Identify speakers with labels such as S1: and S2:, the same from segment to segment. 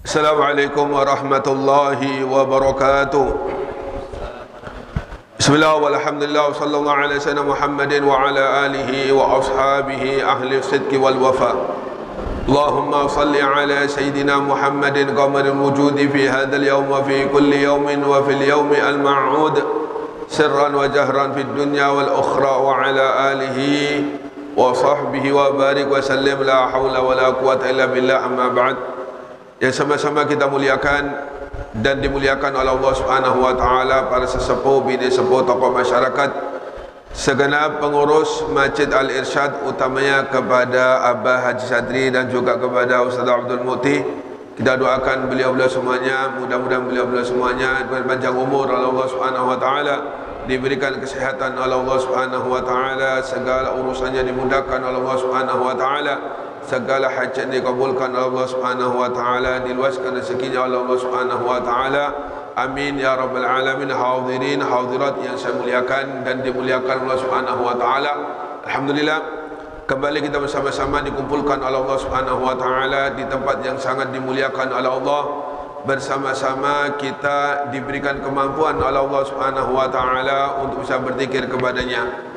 S1: Assalamualaikum warahmatullahi wabarakatuh. Bismillah walhamdulillah sallallahu alaihi wasallam Muhammadin wa ala alihi wa ashabihi ahli sidqi wal wafa. Allahumma salli ala sayyidina Muhammadin qamaril wujudi fi hadzal yawm wa fi kulli yawmin wa fil yawmi al ma'ud sirran wa jahran fid dunya wal ukhra wa ala alihi wa sahbihi wa barik wa sallim la haula wa la quwwata illa billah amma ba'd. Yang sama-sama kita muliakan dan dimuliakan oleh Allah Subhanahu wa taala, para sesepuh, bini sepuh, tokoh masyarakat, segenap pengurus Masjid Al-Irsyad, utamanya kepada Abah Haji Sadri dan juga kepada Ustaz Abdul Muti. Kita doakan beliau-beliau semuanya, mudah-mudahan beliau-beliau semuanya berpanjang umur oleh Allah Subhanahu wa taala, diberikan kesehatan oleh Allah Subhanahu wa taala, segala urusannya dimudahkan oleh Allah Subhanahu wa taala, segala hajat dikabulkan oleh Allah Subhanahu wa taala, diluaskan rezekinya oleh Allah Subhanahu wa taala. Amin ya rabbal alamin. Hadirin hadirat yang saya muliakan dan dimuliakan Allah Subhanahu wa taala. Alhamdulillah, kembali kita bersama-sama dikumpulkan oleh Allah Subhanahu wa taala di tempat yang sangat dimuliakan oleh Allah. Bersama-sama kita diberikan kemampuan oleh Allah Subhanahu wa taala untuk bisa berzikir kepadanya.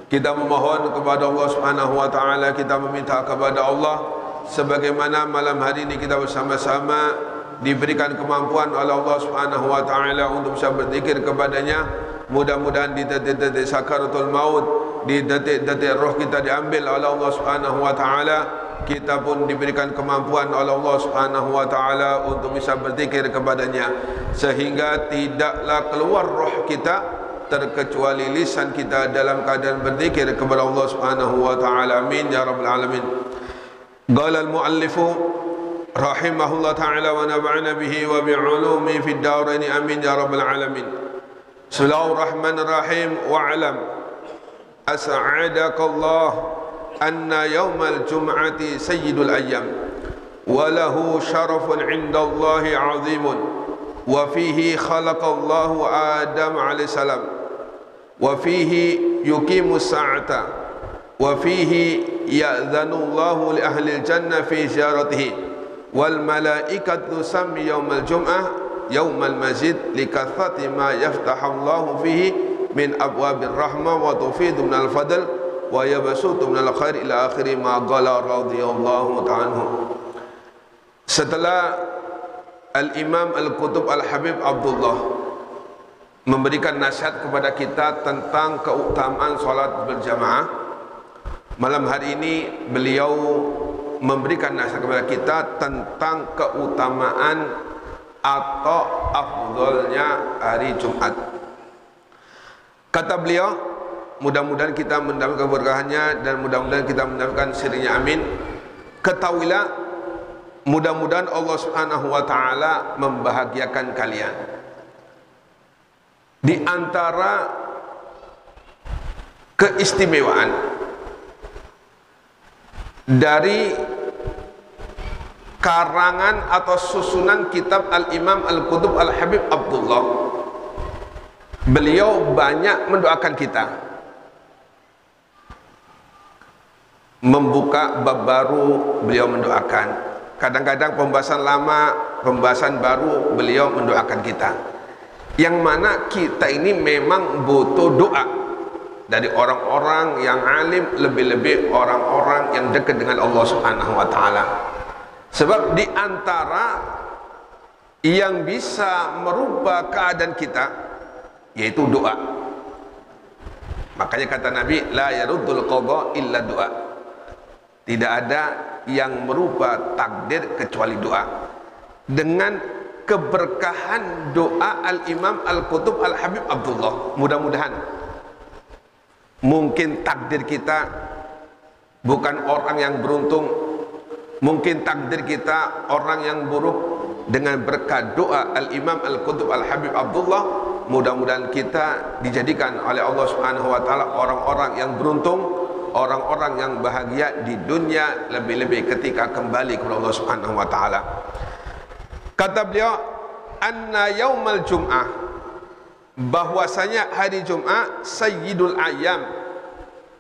S1: Kita memohon kepada Allah Subhanahu wa taala, kita meminta kepada Allah sebagaimana malam hari ini kita bersama-sama diberikan kemampuan oleh Allah Subhanahu wa taala untuk bisa berzikir kepadanya. Mudah-mudahan di detik-detik sakaratul maut, di detik-detik roh kita diambil oleh Allah Subhanahu wa taala, kita pun diberikan kemampuan oleh Allah Subhanahu wa taala untuk bisa berzikir kepadanya, sehingga tidaklah keluar roh kita terkecuali lisan kita dalam keadaan berzikir kepada Allah Subhanahu wa taala. Amin ya rabbal alamin. Qala al-muallifu rahimahullah taala wa nafa'ana bihi wa bi'ulumi fid darain. Amin ya rabbal alamin. Bismillahirrahmanirrahim. Wa'lam as'adakallah anna yawmal jum'ati sayyidul ayyam wa lahu syarafun 'indallahi 'azimun wa fihi khalaqallahu Adam alaihi salam wa fihi yuqimus sa'ata wa fihi ya'dhanullahu li ahli al-jannah fi ziyaratihi wal malaikatu tusammi yawmal jum'ah yawmal masjid likathrati ma yaftahallahu fihi min abwabir rahmah wa tufidu minal fadl wa yabsutu minal khair ila akhiri ma qala radhiyallahu ta'ala. Setelah Al-Imam Al-Qutub Al-Habib Abdullah memberikan nasihat kepada kita tentang keutamaan solat berjamaah, malam hari ini beliau memberikan nasihat kepada kita tentang keutamaan atau afdolnya hari Jumat. Kata beliau, mudah-mudahan kita mendapatkan keberkahannya dan mudah-mudahan kita mendapatkan sirinya. Amin. Ketahuilah, mudah-mudahan Allah Subhanahu wa taala membahagiakan kalian. Di antara keistimewaan dari karangan atau susunan kitab Al-Imam Al-Qutub Al-Habib Abdullah, beliau banyak mendoakan kita. Membuka bab baru beliau mendoakan. Kadang-kadang pembahasan lama, pembahasan baru, beliau mendoakan kita. Yang mana kita ini memang butuh doa dari orang-orang yang alim, lebih-lebih orang-orang yang dekat dengan Allah Subhanahu wa taala. Sebab di antara yang bisa merubah keadaan kita yaitu doa. Makanya kata Nabi, la yaruddul qadha illa doa. Tidak ada yang merubah takdir kecuali doa. Dengan keberkahan doa Al-Imam Al-Qutub Al-Habib Abdullah, mudah-mudahan mungkin takdir kita bukan orang yang beruntung, mungkin takdir kita orang yang buruk. Dengan berkat doa Al-Imam Al-Qutub Al-Habib Abdullah, mudah-mudahan kita dijadikan oleh Allah Subhanahu wa taala orang-orang yang beruntung, orang-orang yang bahagia di dunia, lebih-lebih ketika kembali kepada Allah Subhanahu wa taala. Kata beliau, anna yaumal jum'ah, bahwasanya hari Jumat sayyidul ayyam,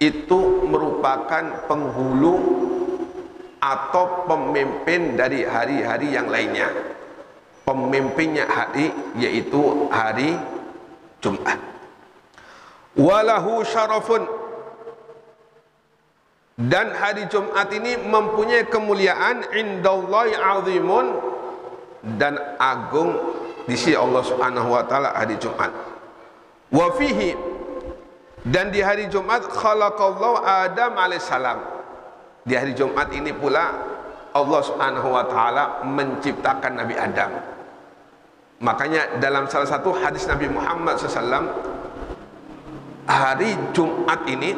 S1: itu merupakan penghulu atau pemimpin dari hari-hari yang lainnya. pemimpinnya hari yaitu hari Jumat. Walahu syarafun, dan hari Jumat ini mempunyai kemuliaan indallahi azimun, dan agung di sisi Allah Subhanahu wa taala hari Jumat. Wa fihi, dan di hari Jumat khalaqallahu Adam alaihissalam. Di hari Jumat ini pula Allah Subhanahu wa taala menciptakan Nabi Adam. Makanya dalam salah satu hadis Nabi Muhammad SAW, hari Jumat ini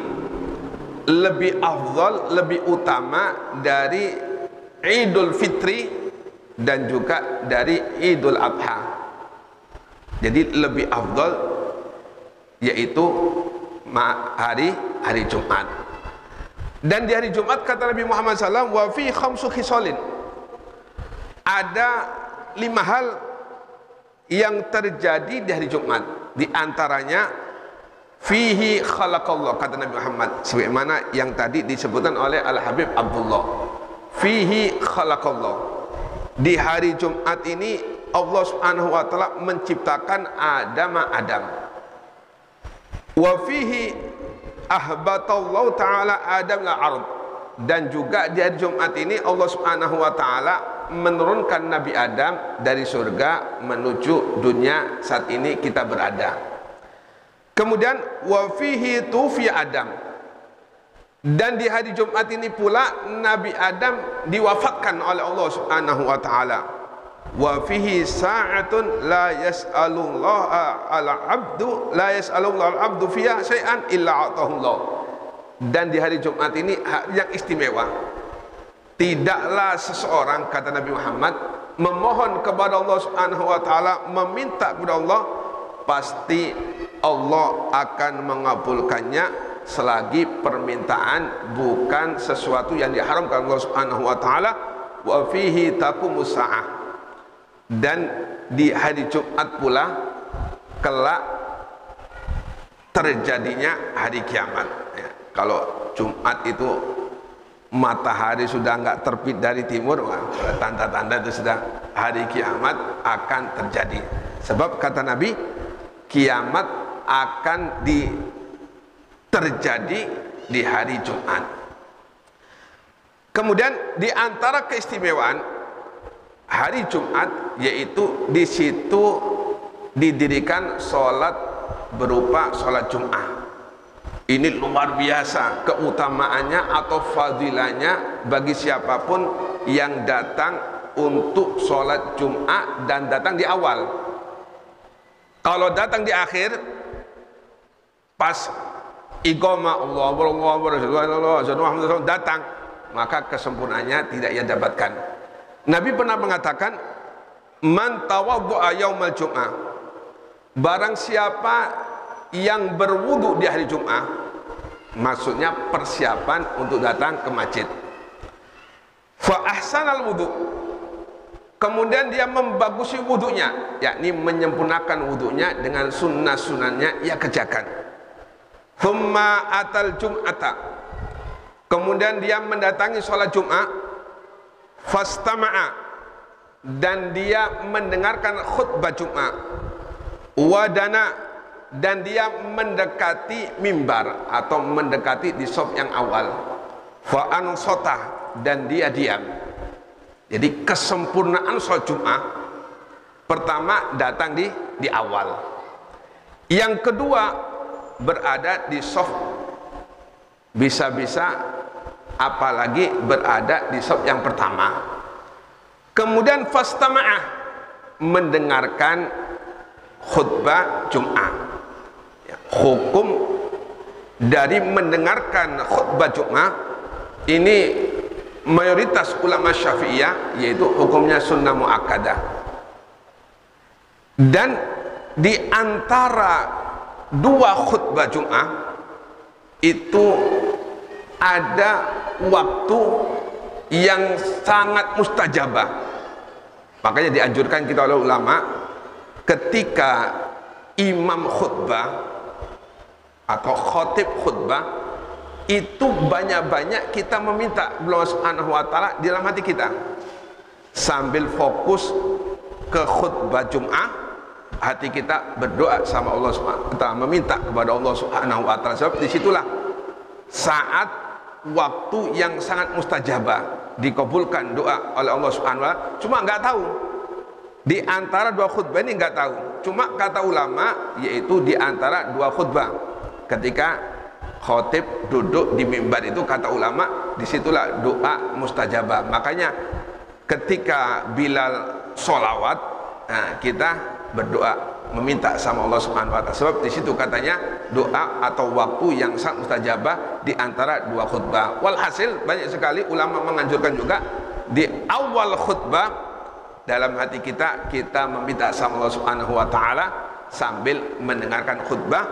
S1: lebih afdal, lebih utama dari Idul Fitri dan juga dari Idul Adha. Jadi lebih afdal yaitu hari Jumat. Dan di hari Jumat kata Nabi Muhammad SAW, wa fi khamsu khisalin, ada 5 hal yang terjadi di hari Jumat. Di antaranya fihi khalaqallah, kata Nabi Muhammad, sebagaimana yang tadi disebutkan oleh Al-Habib Abdullah. Fihi khalaqallah, di hari Jumat ini Allah Subhanahu wa taala menciptakan Adam. Wa fihi ahbatallahu ta'ala Adam la ard, dan juga di hari Jumat ini Allah Subhanahu wa taala menurunkan Nabi Adam dari surga menuju dunia saat ini kita berada. Kemudian wa fihi tufi Adam, dan di hari Jumat ini pula Nabi Adam diwafatkan oleh Allah Subhanahu wa taala. Wa fihi sa'atun la yas'alullaha al-'abdu fiha syai'an illa atahullah, dan di hari Jumat ini yang istimewa. Tidaklah seseorang, kata Nabi Muhammad, memohon kepada Allah Subhanahu wa taala, meminta kepada Allah, pasti Allah akan mengabulkannya selagi permintaan bukan sesuatu yang diharamkan Allah Subhanahu wa taala. Wa fihi taqumus sa'ah, dan di hari Jumat pula kelak terjadinya hari kiamat. Ya, kalau Jumat itu matahari sudah enggak terbit dari timur, tanda-tanda itu sudah hari kiamat akan terjadi. Sebab kata Nabi, kiamat akan terjadi di hari Jumat. Kemudian di antara keistimewaan hari Jumat yaitu di situ didirikan sholat berupa sholat Jum'ah. Ini luar biasa keutamaannya atau fadilahnya bagi siapapun yang datang untuk sholat Jum'ah dan datang di awal. Kalau datang di akhir, pas iqamah Allah datang, maka kesempurnaannya tidak ia dapatkan. Nabi pernah mengatakan, man tawaddu'a yaumal jum'ah, barang siapa yang berwudu di hari Jum'ah, maksudnya persiapan untuk datang ke masjid, fa ahsanal wudu, kemudian dia membagusi wudunya, yakni menyempurnakan wudunya dengan sunnah-sunahnya ia kerjakan. Thumma atal jum'ata, kemudian dia mendatangi sholat Jum'ah, fastama'a, dan dia mendengarkan khutbah Jum'ah, wadana, dan dia mendekati mimbar atau mendekati di shaf yang awal, fa'ansotah, dan dia diam. Jadi kesempurnaan sholat Jum'ah pertama datang di awal, yang kedua berada di shaf, bisa-bisa apalagi berada di shaf yang pertama. Kemudian fastama'ah, mendengarkan khutbah Jum'ah. Hukum dari mendengarkan khutbah Jum'ah ini mayoritas ulama Syafi'iyah yaitu hukumnya sunnah muakkadah. Dan di antara dua khutbah Jum'ah itu ada waktu yang sangat mustajabah. Makanya dianjurkan kita oleh ulama, ketika imam khutbah atau khotib khutbah itu banyak-banyak kita meminta Allah Subhanahu wa taala di dalam hati kita, sambil fokus ke khutbah Jum'ah, hati kita berdoa sama Allah Subhanahu wa taala, meminta kepada Allah Subhanahu wa taala. Sebab disitulah saat waktu yang sangat mustajabah, dikabulkan doa oleh Allah Subhanahu wa taala. Cuma nggak tahu di antara dua khutbah ini, nggak tahu. Cuma kata ulama yaitu di antara dua khutbah, ketika khotib duduk di mimbar itu, kata ulama disitulah doa mustajabah. Makanya ketika Bilal sholawat, nah, kita berdoa meminta sama Allah Subhanahu wa taala. Sebab di situ katanya doa atau waktu yang sangat mustajabah di antara dua khutbah. Walhasil banyak sekali ulama menganjurkan juga di awal khutbah dalam hati kita meminta sama Allah Subhanahu wa taala sambil mendengarkan khutbah,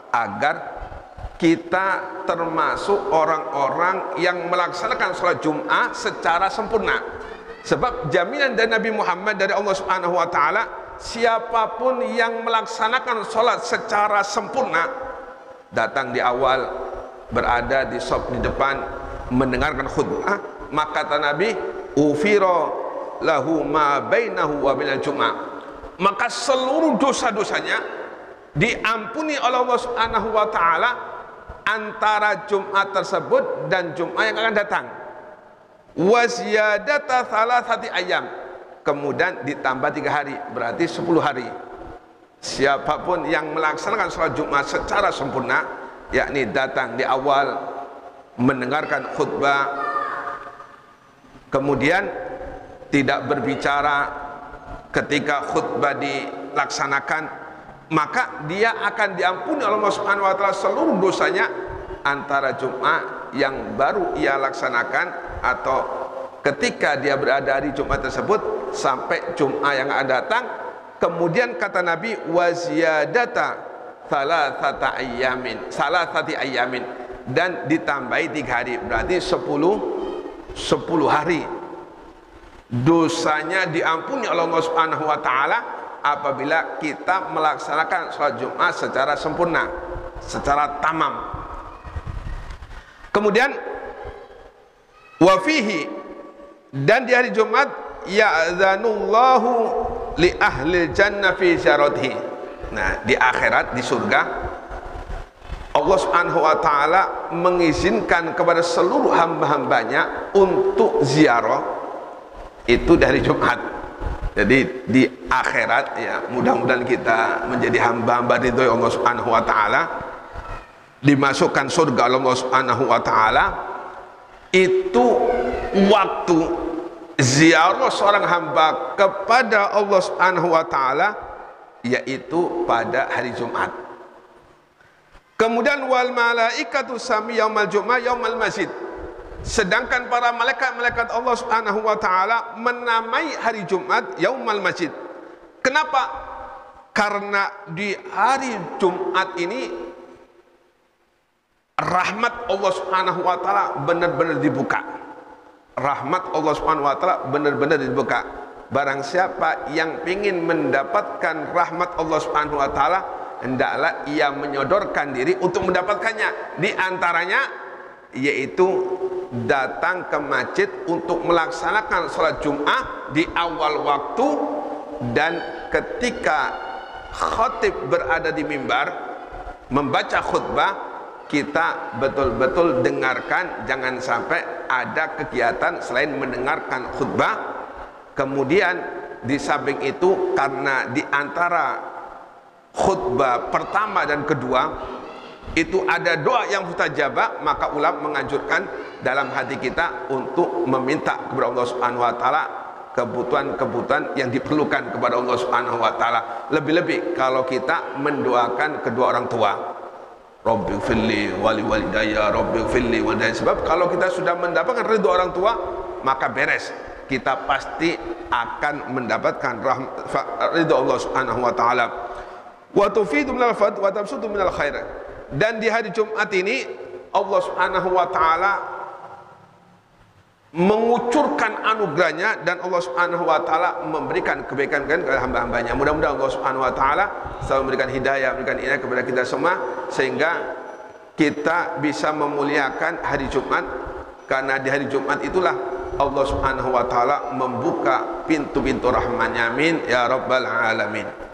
S1: agar kita termasuk orang-orang yang melaksanakan sholat Jum'ah secara sempurna. Sebab jaminan dari Nabi Muhammad dari Allah Subhanahu wa taala, siapapun yang melaksanakan sholat secara sempurna, datang di awal, berada di shaf di depan, mendengarkan khutbah, maka kata Nabi, ufiro lahu ma bainahu wa bainal Jum'ah, maka seluruh dosa-dosanya diampuni oleh Allah Subhanahu wa taala antara Jumat tersebut dan Jumat yang akan datang. Wa ziyadata thalathati ayyam, kemudian ditambah 3 hari, berarti 10 hari. Siapapun yang melaksanakan sholat Jumat secara sempurna, yakni datang di awal, mendengarkan khutbah, kemudian tidak berbicara ketika khutbah dilaksanakan, maka dia akan diampuni oleh Allah Subhanahu wa taala seluruh dosanya antara Jumat yang baru ia laksanakan atau ketika dia berada di Jumat tersebut sampai Jumat yang akan datang. Kemudian kata Nabi, waziyadata salasati ayyamin, dan ditambahi 3 hari, berarti 10 hari. Dosanya diampuni oleh Allah Subhanahu wa taala apabila kita melaksanakan sholat Jumat secara sempurna, secara tamam. Kemudian wafihi, dan di hari Jumat, ya'zanullahu li ahli jannah fi syaratihi. Nah, di akhirat, di surga, Allah Subhanahu wa taala mengizinkan kepada seluruh hamba-hambanya untuk ziarah itu dari Jumat. Jadi di akhirat, ya, mudah-mudahan kita menjadi hamba-hamba ridho Allah Subhanahu wa taala, dimasukkan surga Allah Subhanahu wa taala. Itu waktu ziarah seorang hamba kepada Allah Subhanahu wa taala yaitu pada hari Jumat. Kemudian wal malaikatu sami yaumal Jumat yaumal masjid. Sedangkan para malaikat-malaikat Allah Subhanahu wa taala menamai hari Jumat yaumal masjid. Kenapa? Karena di hari Jumat ini rahmat Allah Subhanahu wa taala benar-benar dibuka. Rahmat Allah Subhanahu wa taala benar-benar dibuka. Barang siapa yang ingin mendapatkan rahmat Allah Subhanahu wa taala, hendaklah ia menyodorkan diri untuk mendapatkannya. Di antaranya yaitu datang ke masjid untuk melaksanakan sholat Jum'ah di awal waktu, dan ketika khatib berada di mimbar membaca khutbah, kita betul-betul dengarkan, jangan sampai ada kegiatan selain mendengarkan khutbah. Kemudian di samping itu, karena di antara khutbah pertama dan kedua itu ada doa yang mustajabah, maka ulama menganjurkan dalam hati kita untuk meminta kepada Allah Subhanahu wa taala kebutuhan-kebutuhan yang diperlukan kepada Allah Subhanahu wa taala. Lebih-lebih kalau kita mendoakan kedua orang tua, Rabbighfirli wali walidayya, Rabbighfirli walidayya. Sebab kalau kita sudah mendapatkan ridho orang tua, maka beres, kita pasti akan mendapatkan ridho Allah Subhanahu wa taala. Wa tufidu minal fadl wa tabsutu minal khair. Dan di hari Jumat ini Allah Subhanahu wa taala mengucurkan anugerahnya, dan Allah Subhanahu wa taala memberikan kebaikan kepada hamba-hambanya. Mudah-mudahan Allah Subhanahu wa taala selalu memberikan hidayah, memberikan inayah kepada kita semua, sehingga kita bisa memuliakan hari Jumat. Karena di hari Jumat itulah Allah Subhanahu wa taala membuka pintu-pintu rahman-Nya, amin ya rabbal alamin.